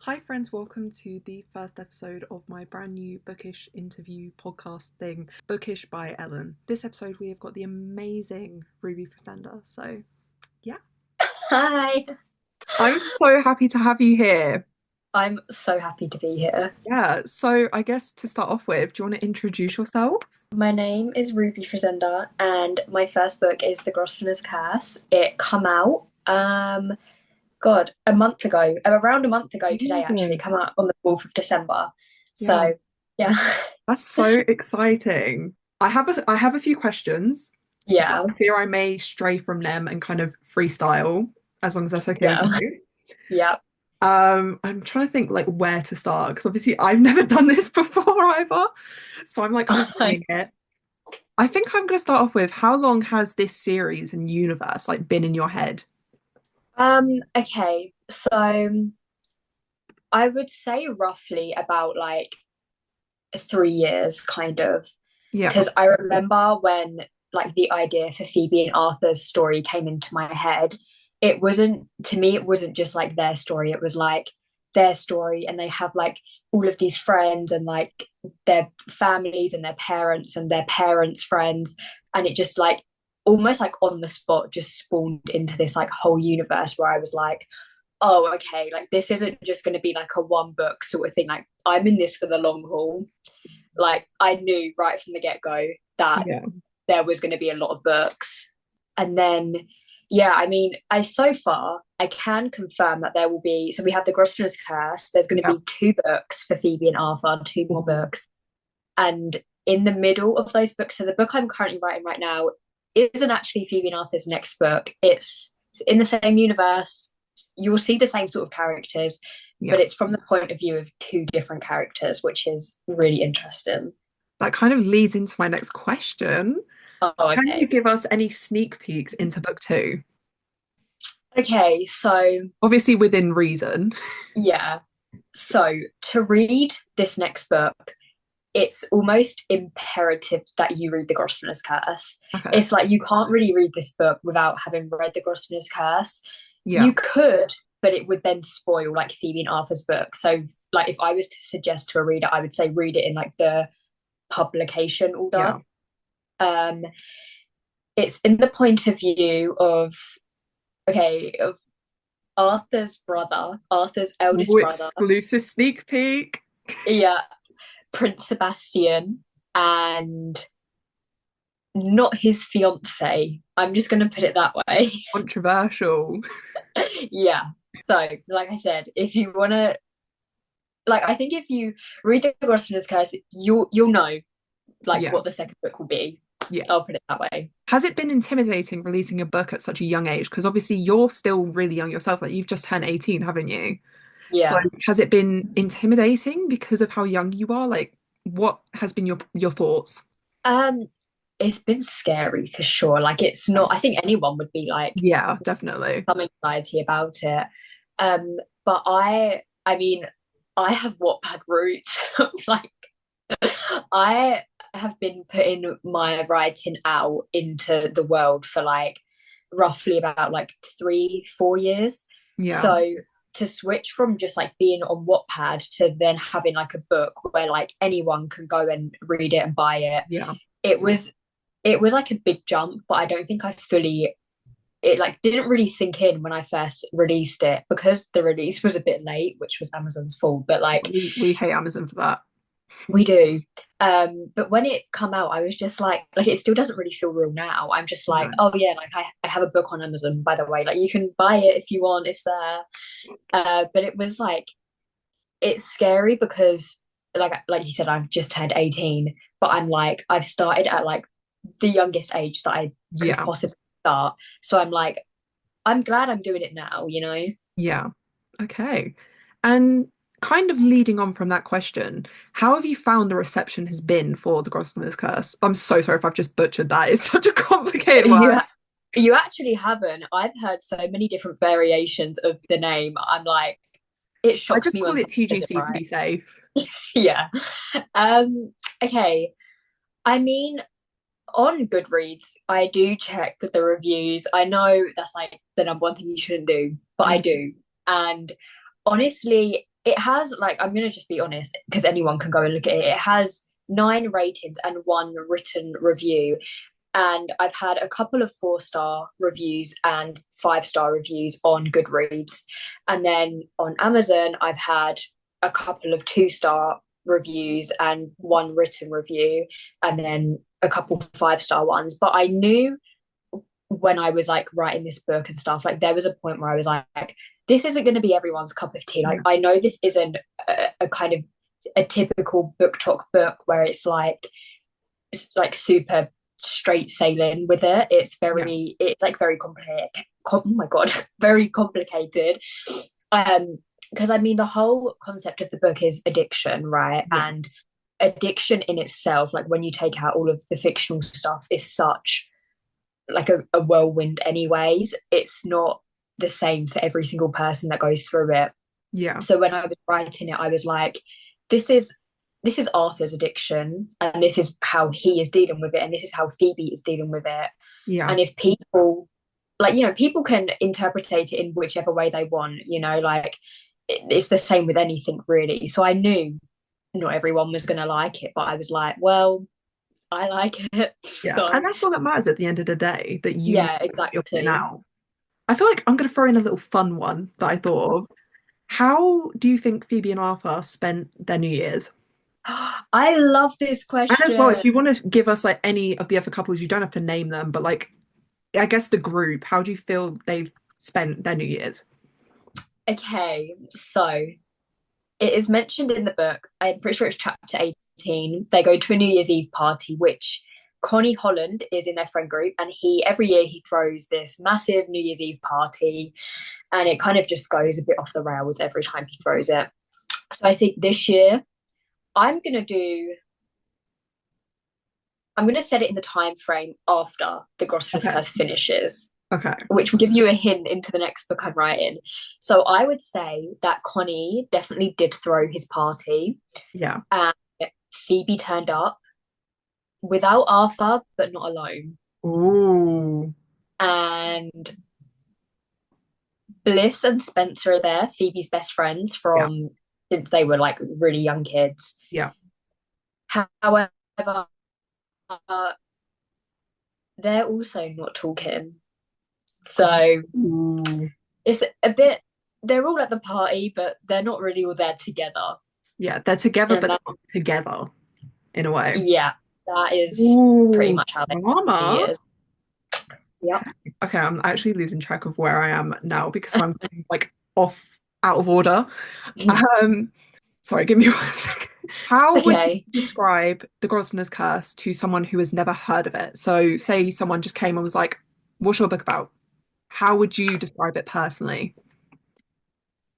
Hi, friends, welcome to the first episode of my brand new bookish interview podcast thing, Bookish by Ellen. This episode, we have got the amazing Ruby Frisenda. So, yeah, Hi, I'm so happy to have you here. I'm so happy to be here. Yeah, so I guess to start off with, do you want to introduce yourself? My name is Ruby Frisenda, and my first book is The Grosvenors Curse. It come out, a month ago, around a month ago today, actually, Amazing. come out on the 4th of December. Yeah, So, yeah, that's so exciting. I have a few questions, but yeah, I fear I may stray from them and kind of freestyle, as long as that's okay with yeah, you. yeah. I'm trying to think like where to start because obviously I've never done this before either. So I'm like kind of winging it. I think I'm gonna start off with how long has this series and universe like been in your head? Okay, so I would say roughly about like 3 years, kind of. Yeah. Because I remember when like the idea for Phoebe and Arthur's story came into my head, it wasn't to me, it wasn't just like their story, it was like their story, and they have like all of these friends and like their families and their parents' friends, and it just like almost like on the spot just spawned into this like whole universe where I was like, oh, okay, like this isn't just going to be like a one book sort of thing. Like I'm in this for the long haul. Like I knew right from the get go that Yeah. there was going to be a lot of books, and then yeah, I mean, I so far I can confirm that there will be. So we have the Grosvenors Curse. There's going to Yeah. be two books for Phoebe and Arthur, two more Ooh. books, and in the middle of those books, so the book I'm currently writing right now isn't actually Phoebe and Arthur's next book. It's in the same universe. You'll see the same sort of characters, Yeah. but it's from the point of view of two different characters, which is really interesting. That kind of leads into my next question. Oh, Can you okay. give us any sneak peeks into book two? Okay, so Obviously within reason. yeah. So to read this next book, it's almost imperative that you read The Grosvenor's Curse. Okay. It's like you can't really read this book without having read The Grosvenor's Curse. Yeah. You could, but it would then spoil like Phoebe and Arthur's book. So, like, if I was to suggest to a reader, I would say read it in like the publication order. Yeah. Um, it's in the point of view of okay, of Arthur's brother, Arthur's Ooh, eldest brother, exclusive sneak peek. yeah, Prince Sebastian, and not his fiance. I'm just going to put it that way. Controversial. Yeah. So, like I said, if you want to, like, I think if you read the Grosvenor's Curse, you'll know like Yeah. what the second book will be. Yeah. I'll put it that way. Has it been intimidating releasing a book at such a young age? Because obviously you're still really young yourself. Like you've just turned 18, haven't you? So Yeah. has it been intimidating because of how young you are? Like what has been your thoughts? Um, it's been scary for sure. Like, it's not. I think anyone would be like Yeah, definitely. some anxiety about it. Um, but I mean, I have Wattpad roots. Like, I have been putting my writing out into the world for like roughly about like 3, 4 years. Yeah. So to switch from just like being on Wattpad to then having like a book where like anyone can go and read it and buy it, Yeah. it was it was like a big jump, but I don't think I fully it like didn't really sink in when I first released it because the release was a bit late, which was Amazon's fault. But like We hate Amazon for that. we do. But when it come out, I was just like it still doesn't really feel real now. I'm just like, No. oh yeah, like I have a book on Amazon, by the way. Like you can buy it if you want, it's there. But it was like it's scary because like you said, I've just turned 18, but I'm like I've started at like the youngest age that I could Yeah. possibly start. So I'm like, I'm glad I'm doing it now, you know? Yeah. Okay. And kind of leading on from that question, how have you found the reception has been for the Grosvenors Curse? I'm so sorry if I've just butchered that. It's such a complicated You word. you actually haven't. I've heard so many different variations of the name. I'm like, it I shocks just me when call it someone says it TGC to right. be safe. Yeah. Um, okay. I mean, on Goodreads, I do check the reviews. I know that's like the number one thing you shouldn't do, but I Mhm. do. And honestly, it has, like, I'm gonna just be honest because anyone can go and look at it. It has 9 ratings and 1 written review, and I've had a couple of 4-star reviews and 5-star reviews on Goodreads, and then on Amazon I've had a couple of 2-star reviews and 1 written review, and then a couple 5-star ones. But I knew when I was like writing this book and stuff, like there was a point where I was like, this isn't going to be everyone's cup of tea. Like Yeah. I know this isn't a kind of a typical book talk book where it's like super straight sailing with it. Yeah. It's like very complicated. Oh my god, very complicated. Because I mean the whole concept of the book is addiction, right? Yeah. And addiction in itself, like when you take out all of the fictional stuff, is such like a whirlwind anyways. It's not the same for every single person that goes through it. Yeah. So when I was writing it, I was like, this is this is Arthur's addiction, and this is how he is dealing with it, and this is how Phoebe is dealing with it. Yeah. And if people, like, people can interpret it in whichever way they want, like it's the same with anything really. So I knew not everyone was going to like it, but I was like, well, I like it. Yeah. So And that's all that matters at the end of the day, that you know yeah, what you're putting exactly. out. I feel like I'm going to throw in a little fun one that I thought of. How do you think Phoebe and Arthur spent their New Year's? I love this And as well, question. if you want to give us like any of the other couples, you don't have to name them, but like, I guess the group, how do you feel they've spent their New Year's? Okay, so it is mentioned in the book. I'm pretty sure it's chapter 18. They go to a New Year's Eve party, which Connie Holland is in their friend group, and he every year he throws this massive New Year's Eve party, and it kind of just goes a bit off the rails every time he throws it. So I think this year I'm gonna do. I'm gonna set it in the time frame after the Grosvenors Okay. Curse finishes, Okay. which will give you a hint into the next book I'm writing. So I would say that Connie definitely did throw his party, Yeah. and Phoebe turned up without Arthur, but not alone. Ooh. And Bliss and Spencer are there, Phoebe's best friends Yeah. from since they were like really young kids. Yeah. However, uh, they're also not talking. So Ooh. it's a bit, they're all at the party, but they're not really all there together. Yeah. They're together, And but they're that, not together in a way. yeah, that is pretty Ooh. much how they New Drama. Year's. Yep. Okay, I'm actually losing track of where I am now because I'm like off out of order. Um, sorry, give me 1 second. How would you Okay. describe the Grosvenors Curse to someone who has never heard of it? So, say someone just came and was like, "What's your book about?" How would you describe it personally?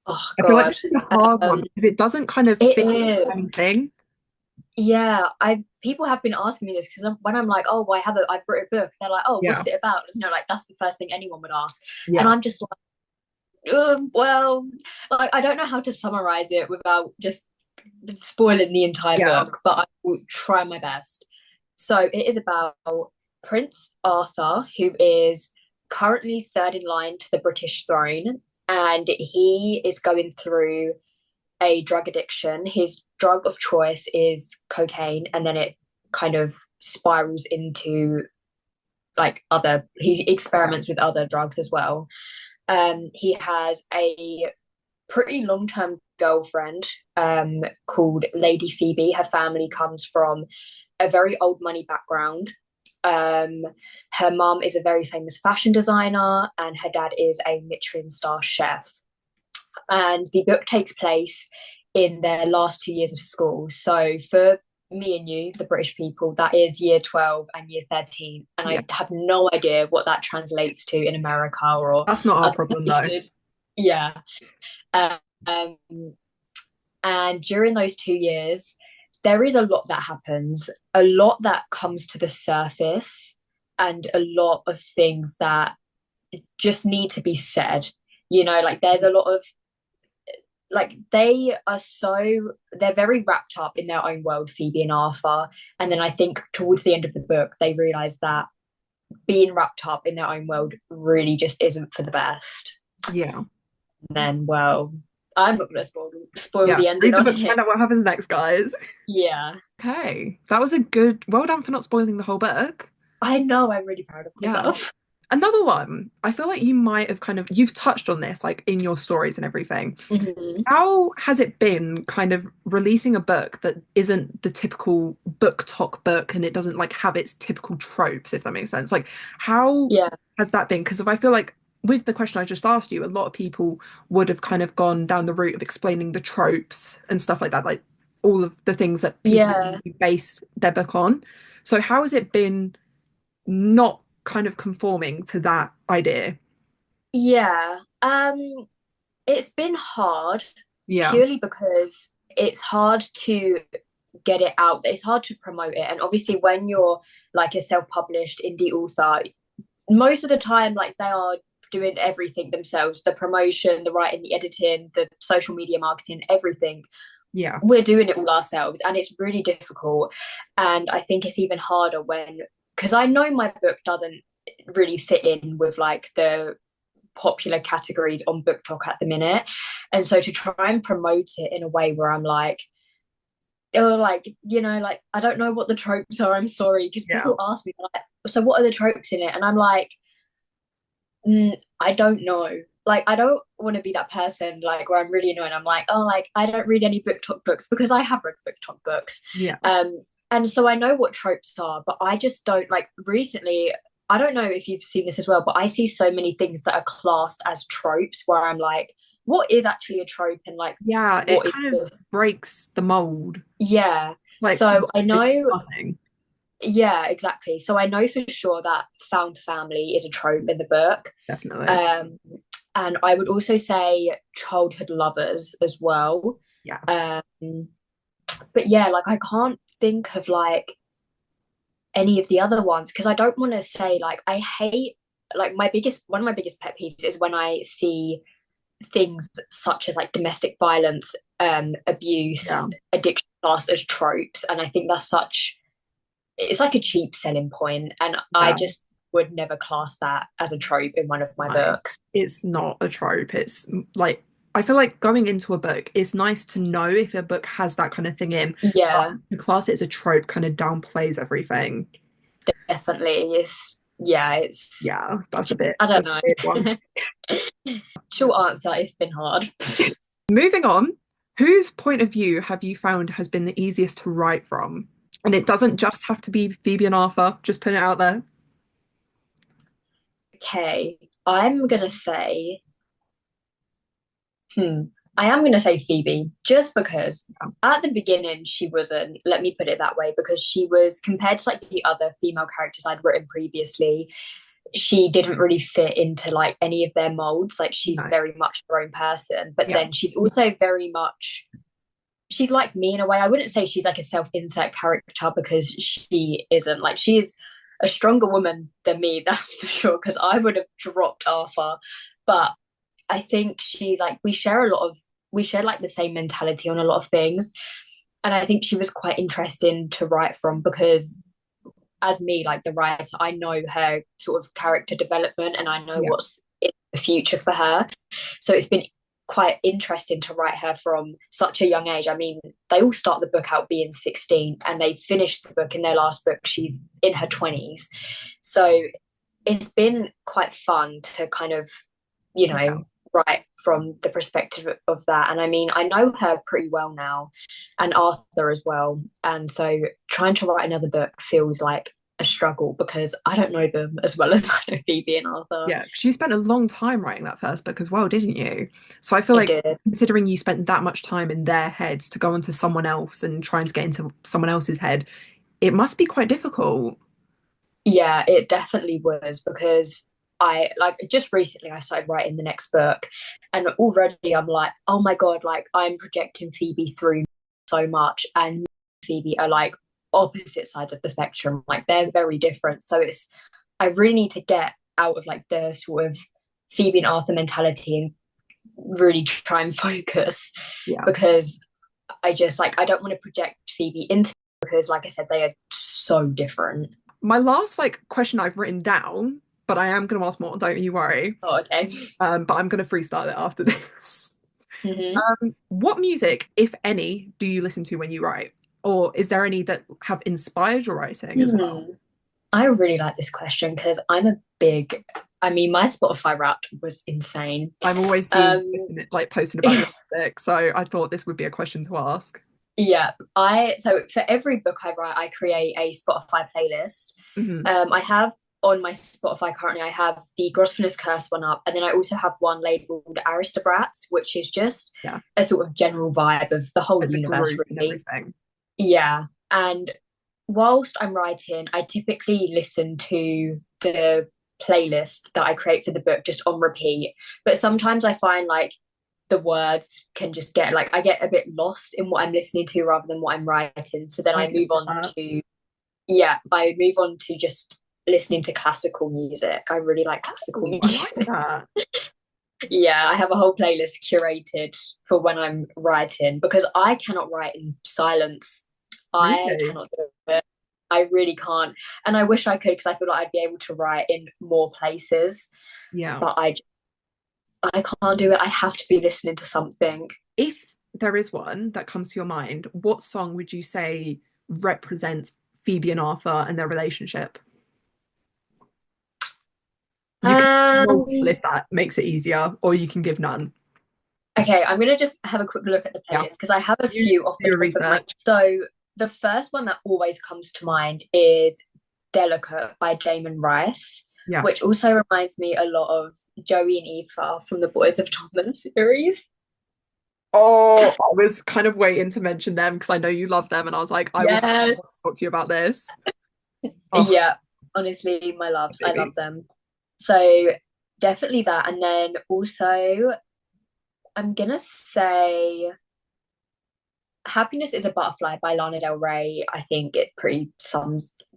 Oh I feel like this God. is a hard one Um, because it doesn't kind of it fit is. anything. Yeah, I people have been asking me this because when I'm like, oh, well, I've written a book. They're like, oh, Yeah, what's it about? Like that's the first thing anyone would ask, and yeah, I'm just like, well, like I don't know how to summarize it without just spoiling the entire yeah, book, but I will try my best. So it is about Prince Arthur, who is currently third in line to the British throne, and he is going through a drug addiction. His drug of choice is cocaine, and then it kind of spirals into like he yeah, experiments with other drugs as well. He has a pretty long term girlfriend called Lady Phoebe. Her family comes from a very old money background. Um, Her mum is a very famous fashion designer, and her dad is a Michelin star chef. And the book takes place in their last 2 years of school. So for me and you, the British people, that is year 12 and year 13. And yeah. I have no idea what that translates to in America or That's not our other problem though. places. Yeah. Um, and during those 2 years, there is a lot that happens, a lot that comes to the surface, and a lot of things that just need to be said. Like there's a lot of like they're very wrapped up in their own world, Phoebe and Arthur. And then I think towards the end of the book, they realize that being wrapped up in their own world really just isn't for the best. Yeah. And then, well, I'm not gonna spoil Yeah, the ending read the on book, it. find out what happens next, guys. Yeah. Okay, that was a good. Well done for not spoiling the whole book. I know, I'm really proud of Yeah. myself. Another one. I feel like you might have kind of you've touched on this like in your stories and everything. Mhm. How has it been kind of releasing a book that isn't the typical book talk book and it doesn't like have its typical tropes, if that makes sense? Like, how Yeah. has that been? Because if I feel like with the question I just asked you, a lot of people would have kind of gone down the route of explaining the tropes and stuff like that, like all of the things that people Yeah. base their book on. So, how has it been not kind of conforming to that idea? Yeah. It's been hard Yeah. purely because it's hard to get it out. It's hard to promote it. And obviously when you're like a self-published indie author, most of the time like they are doing everything themselves, the promotion, the writing, the editing, the social media marketing, everything. Yeah. We're doing it all ourselves and it's really difficult. And I think it's even harder when, because I know my book doesn't really fit in with like the popular categories on book talk at the minute, and so to try and promote it in a way where I'm like, or like, like I don't know what the tropes are, I'm sorry, because Yeah. people ask me like, so what are the tropes in it, and I'm like, I don't know. Like I don't want to be that person like where I'm really annoying. I'm like, oh, like I don't read any book talk books because I have read book talk books. Yeah. And so I know what tropes are, but I just don't like recently. I don't know if you've seen this as well, but I see so many things that are classed as tropes where I'm like, what is actually a trope and like Yeah, it what is kind of this? breaks the mold. Yeah. Like So I it's know, passing. yeah, exactly. So I know for sure that found family is a trope in the book. Definitely. Um, and I would also say childhood lovers as well. Yeah. Um, but yeah, like I can't think of like any of the other ones because I don't want to say like I hate like my biggest one of my biggest pet peeves is when I see things such as like domestic violence, abuse, Yeah. addiction class as tropes, and I think that's such it's like a cheap selling point, and I Yeah. just would never class that as a trope in one of my No, books. it's not a trope. It's like I feel like going into a book, it's nice to know if a book has that kind of thing in. But Yeah, the class it as a trope kind of downplays everything. definitely. It's yeah, Yeah, that's a bit I of don't a weird one. know. Short answer, it's been hard. Moving on, whose point of view have you found has been the easiest to write from? And it doesn't just have to be Phoebe and Arthur, just put it out there. Okay, I'm gonna say, hmm, I am gonna say Phoebe, just because at the beginning she wasn't, let me put it that way, because she was compared to like the other female characters I'd written previously, she didn't really fit into like any of their molds. Like she's No. very much her own person, but Yeah. then she's also very much she's like me in a way. I wouldn't say she's like a self-insert character because she isn't. Like she's a stronger woman than me, that's for sure. Because I would have dropped Arthur, but I think she's like we share like the same mentality on a lot of things, and I think she was quite interesting to write from because as me, like the writer, I know her sort of character development and I know Yeah. what's in the future for her. So it's been quite interesting to write her from such a young age. I mean, they all start the book out being 16 and they finish the book in their last book. She's in her 20s. So it's been quite fun to kind of, Yeah. write from the perspective of that. And I mean, I know her pretty well now and Arthur as well. And so trying to write another book feels like a struggle because I don't know them as well as I know Phoebe and Arthur. Yeah, 'cause you spent a long time writing that first book as well, didn't you? So I feel I like did. considering you spent that much time in their heads to go onto someone else and trying to get into someone else's head, it must be quite difficult. Yeah, it definitely was because I like just recently I started writing the next book and already I'm like, oh my God, like I'm projecting Phoebe through so much and Phoebe are like opposite sides of the spectrum. Like they're very different. So it's I really need to get out of like the sort of Phoebe and Arthur mentality and really try and focus Yeah. because I just like I don't want to project Phoebe into because like I said, they are so different. My last like question I've written down, but I am going to ask more, don't you worry. Oh, okay. But I'm going to freestyle it after this. Hmm. What music, if any, do you listen to when you write? Or is there any that have inspired your writing as well? Hmm. I really like this question because I'm a big, I mean, my Spotify Wrapped was insane. I'm always seeing Um, like posting about your music, so I thought this would be a question to ask. yeah, so for every book I write, I create a Spotify playlist. Hmm. I have on my Spotify currently, I have the Grosvenors Curse one up, and then I also have one labeled Aristocrats, which is just Yeah, a sort of general vibe of the whole like the universe, group and really. everything. Yeah. And whilst I'm writing, I typically listen to the playlist that I create for the book just on repeat. But sometimes I find like the words can just get like I get a bit lost in what I'm listening to rather than what I'm writing. So then I I get move on that. to yeah, I move on to just listening to classical music. I really like classical Ooh, I like music. that. Yeah, I have a whole playlist curated for when I'm writing because I cannot write in silence. I Really? cannot do it. I really can't. And I wish I could because I feel like I'd be able to write in more places, Yeah. but I can't do it. I have to be listening to something. If there is one that comes to your mind, what song would you say represents Phoebe and Arthur and their relationship? You can roll people Um, if that makes it easier, or you can give none. okay, I'm gonna just have a quick look at the Yeah. playlist because I have a You few off do the your top of my. research. So the first one that always comes to mind is Delicate by Damon Rice, Yeah. which also reminds me a lot of Joey and Eva from the Boys of Tommen series. Oh, I was kind of waiting to mention them because I know you love them, and I was like, I will Yes. talk to you about this. Oh, Yeah, honestly, my loves. I love babies. them. So definitely that. And then also, I'm gonna say Happiness is a Butterfly by Lana Del Rey. I think it pretty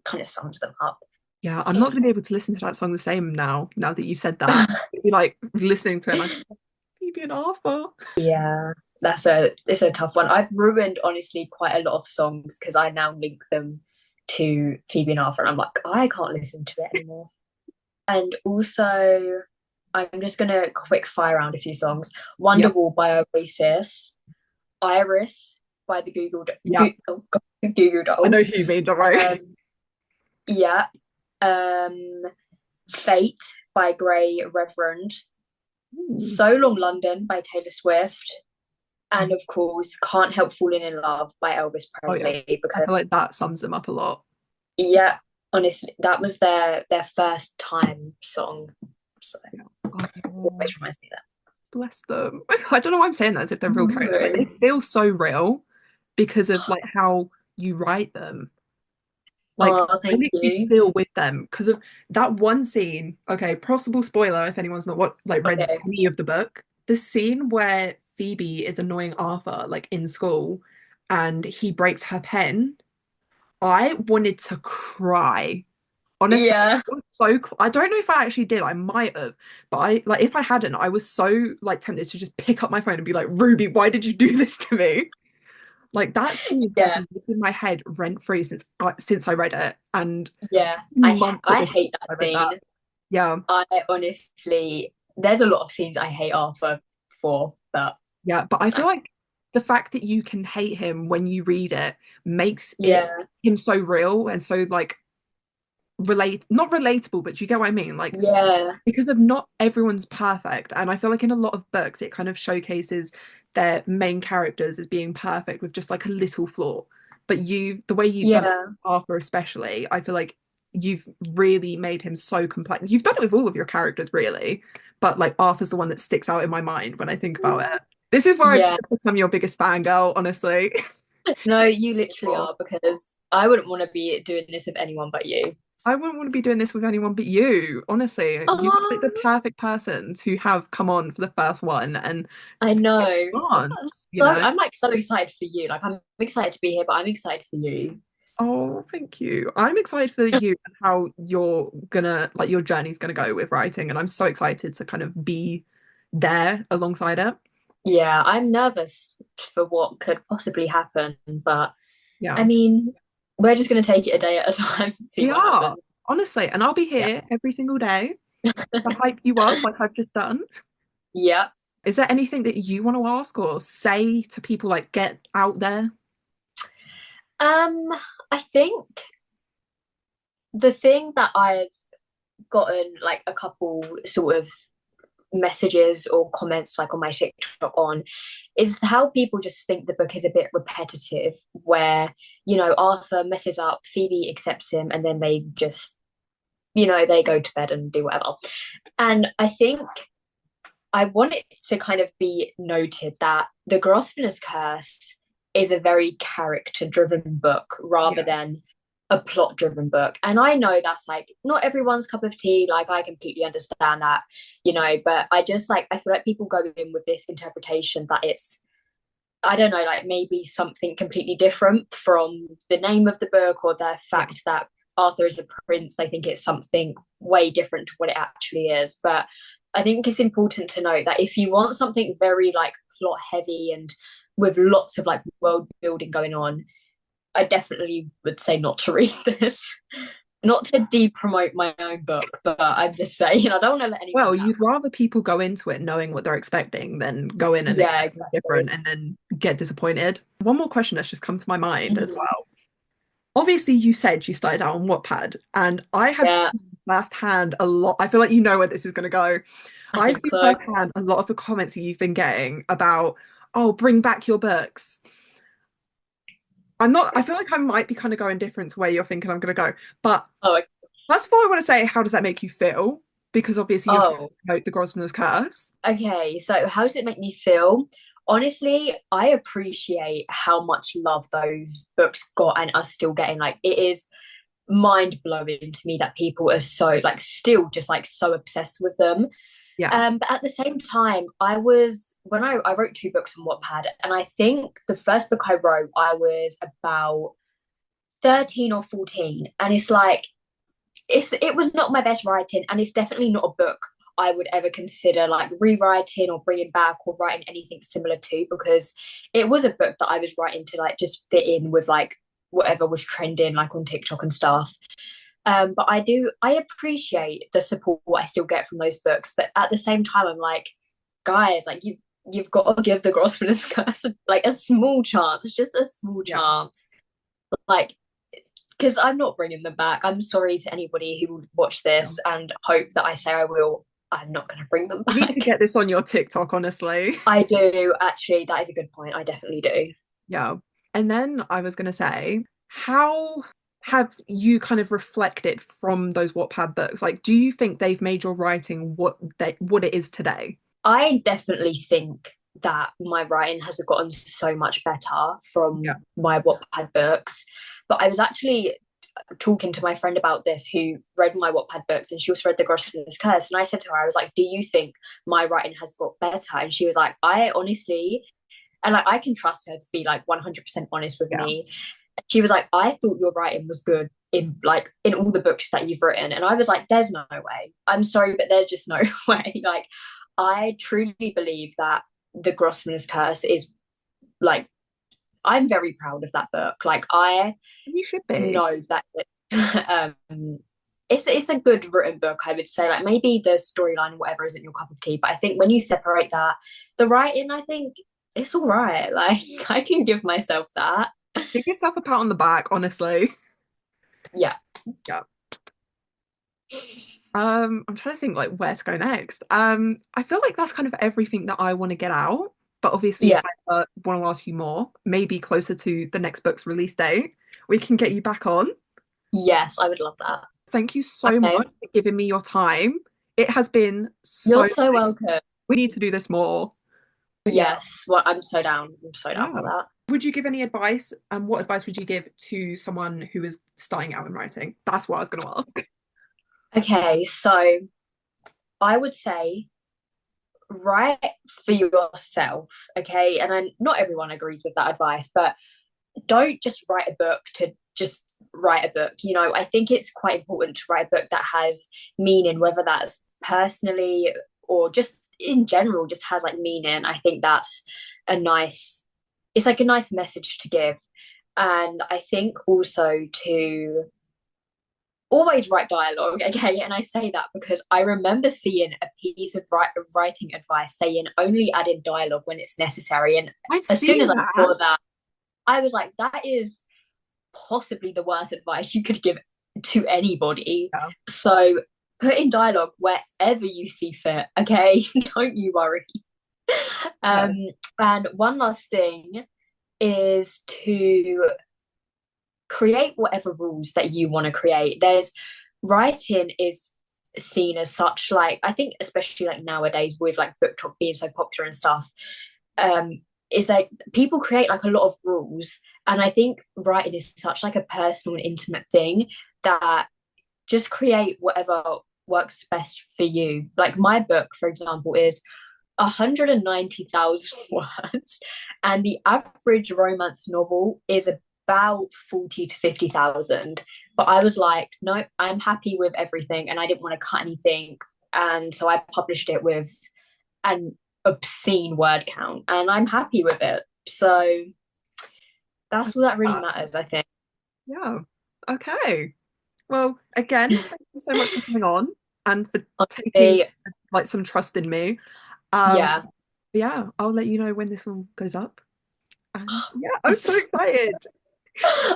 kind of sums them up. Yeah, I'm not going to be able to listen to that song the same now. Now that you said that, it'd be like listening to it, and I Phoebe and Arthur. Yeah, it's a tough one. I've ruined honestly quite a lot of songs because I now link them to Phoebe and Arthur, and I'm like, I can't listen to it anymore. And also, I'm just gonna quick fire around a few songs. Yeah, Wonderwall by Oasis, Iris by the yeah. Oh God, Google I know Dolls. who you mean, don't worry. Um, yeah. Um, Fate by Grey Reverend, Ooh. So Long London by Taylor Swift, and of course Can't Help Falling in Love by Elvis Oh yeah, Presley I because feel like that sums them up a lot. yeah, honestly that was their first time song, so Yeah. it Oh, always reminds me of bless them. I don't know why I'm saying that as if they're real characters. Like they that. feel so real because of like how you write them. Like Oh, I thank literally you. feel with them because of that one scene. Okay, possible spoiler if anyone's not what like read Okay. any of the book. The scene where Phoebe is annoying Arthur like in school and he breaks her pen. I wanted to cry. Honestly, Yeah. I was I don't know if I actually did. I might have, but I like if I hadn't, I was so like tempted to just pick up my phone and be like, Ruby, why did you do this to me? Like that scene has Yeah. lived in my head rent free since I read it, and Yeah. months at I this point hate since that I read that. scene. Yeah, I honestly there's a lot of scenes I hate Arthur for, but yeah. But I feel like the fact that you can hate him when you read it makes it yeah. him so real and so like not relatable, but you get what I mean? Like Yeah. because of not everyone's perfect. And I feel like in a lot of books, it kind of showcases their main characters as being perfect with just like a little flaw. But the way you've done it, Yeah. with Arthur especially, I feel like you've really made him so complex. You've done it with all of your characters, really. But like Arthur's the one that sticks out in my mind when I think about it. This is where I've Yeah. just become your biggest fangirl, honestly. No, you literally are because I wouldn't want to be doing this with anyone but you. I wouldn't want to be doing this with anyone but you. Honestly, you're like the Oh, perfect person to have come on for the first one and I to get know. on, you So know? I'm like so excited for you. Like I'm excited to be here, but I'm excited for you. Oh, thank you. I'm excited for you and how you're gonna like your journey's gonna go with writing, and I'm so excited to kind of be there alongside it. Yeah, I'm nervous for what could possibly happen, but I Yeah, mean, we're just gonna take it a day at a time to see we what are, happens. honestly, and I'll be Yeah. here every single day to hype you up like I've just done. Yeah. Is there anything that you want to ask or say to people, like get out there? Um, I think the thing that I've gotten like a couple sort of messages or comments like on my TikTok on is how people just think the book is a bit repetitive, where, Arthur messes up, Phoebe accepts him, and then they just, they go to bed and do whatever. And I think I want it to kind of be noted that The Grosvenors Curse is a very character driven book rather Yeah. than a plot driven book. And I know that's like not everyone's cup of tea. Like, I completely understand that, but I just like, I feel like people go in with this interpretation that it's, I don't know, like maybe something completely different from the name of the book or the Yeah. fact that Arthur is a prince. They think it's something way different to what it actually is. But I think it's important to note that if you want something very like plot heavy and with lots of like world building going on, I definitely would say not to read this. Not to de-promote my own book, but I'm just saying I don't want to let anyone Well, down. you'd rather people go into it knowing what they're expecting than go in and Yeah, expect exactly. different and then get disappointed. One more question that's just come to my mind as Mhm. well. Obviously, you said you started out on Wattpad, and I have Yeah, seen firsthand a lot. I feel like you know where this is going to go. I I've think seen so. firsthand a lot of the comments that you've been getting about, oh, bring back your books. I feel like I might be kind of going different to where you're thinking I'm going to go. But Oh, first of all, I want to say, how does that make you feel? Because obviously you're trying to oh, promote the Grosvenors Curse. okay. So, how does it make me feel? Honestly, I appreciate how much love those books got and are still getting. Like, it is mind blowing to me that people are so like still just like so obsessed with them. Yeah, But at the same time, I was when I wrote two books on Wattpad, and I think the first book I wrote, I was about 13 or 14, and it's like it was not my best writing, and it's definitely not a book I would ever consider like rewriting or bringing back or writing anything similar to, because it was a book that I was writing to like just fit in with like whatever was trending like on TikTok and stuff. But I appreciate the support I still get from those books, but at the same time, I'm like, guys, like you've got to give the Grosvenor Curse like a small chance. It's just a small yeah. chance, like because I'm not bringing them back. I'm sorry to anybody who will watch Yeah. this and hope that I say I will. I'm not going to bring them You need to back. get this on your TikTok, honestly. I do actually. That is a good point. I definitely do. Yeah. And then I was going to say, how have you kind of reflected from those Wattpad books? Like, do you think they've made your writing what it is today? I definitely think that my writing has gotten so much better Yeah. from my Wattpad books. But I was actually talking to my friend about this who read my Wattpad books, and she also read The Grosvenors Curse. And I said to her, I was like, do you think my writing has got better? And she was like, I honestly, and like I can trust her to be like 100% honest with Yeah. me. She was like, I thought your writing was good in all the books that you've written. And I was like, there's no way. I'm sorry, but there's just no way. Like, I truly believe that The Grosvenors Curse is like, I'm very proud of that book. Like, I You should be. know that it's a good written book, I would say. Like, maybe the storyline or whatever isn't your cup of tea, but I think when you separate that, the writing, I think it's all right. Like, I can give myself that. Give yourself a pat on the back, honestly. Yeah. Yeah. I'm trying to think like where to go next. I feel like that's kind of everything that I want to get out. But obviously, if Yeah. I want to ask you more, maybe closer to the next book's release date, we can get you back on. Yes, I would love that. Thank you so much Okay. for giving me your time. It has been so You're nice. so welcome. We need to do this more. But yeah, Yes. Well, I'm so down. I'm so down yeah. for that. Would you give any advice? And what advice would you give to someone who is starting out in writing? That's what I was going to ask. Okay, so I would say write for yourself, okay? And not everyone agrees with that advice, but don't just write a book to just write a book. I think it's quite important to write a book that has meaning, whether that's personally or just in general, just has like meaning. I think that's a nice, it's like a nice message to give. And I think also to always write dialogue, okay? And I say that because I remember seeing a piece of writing advice saying only add in dialogue when it's necessary. And I've as soon as seen I that. saw that, I was like, that is possibly the worst advice you could give to anybody. Yeah. So put in dialogue wherever you see fit, okay? Don't you worry. Um, Okay. and one last thing is to create whatever rules that you want to create. There's writing is seen as such, like I think especially like nowadays with like book talk being so popular and stuff, um is like people create like a lot of rules, and I think writing is such like a personal and intimate thing that just create whatever works best for you. Like my book, for example, is 190,000 words, and the average romance novel is about 40 to 50,000. But I was like, no, I'm happy with everything, and I didn't want to cut anything. And so I published it with an obscene word count, and I'm happy with it. So that's all that really matters, I think. Yeah. Okay. Well, again, thank you so much for coming on and for taking Honestly, like some trust in me. Um, yeah. yeah, I'll let you know when this one goes up. And yeah, I'm so excited.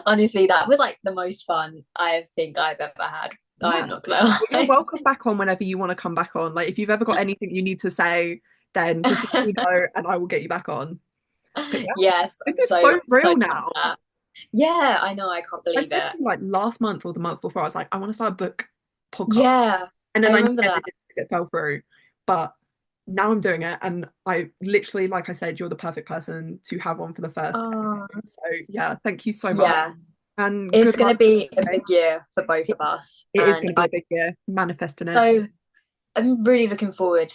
Honestly, that was like the most fun I think I've ever had. Yeah. I'm not gonna Well, you're lie. welcome back on whenever you want to come back on. Like if you've ever got anything you need to say, then just let me know and I will get you back on. But yeah, Yes, this I'm is so so so real down now. with that. Yeah, I know, I can't I believe said it. to you like last month or the month before, I was like, I want to start a book podcast. Yeah, And I then I remember never that. did because it fell through. But now I'm doing it. And I literally, like I said, you're the perfect person to have on for the first Oh, episode. So yeah, thank you so much. yeah. And It's good gonna luck. be a big year for both It, of us. it is going And to be a big year, manifesting it. so I'm really looking forward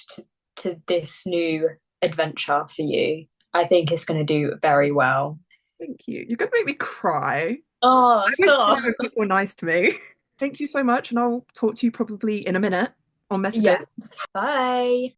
to this new adventure for you. I think it's gonna do very well. Thank you. You're going to make me cry. Oh, I always cry stop. when people are nice to me. Thank you so much. And I'll talk to you probably in a minute on messages. Yeah. Bye.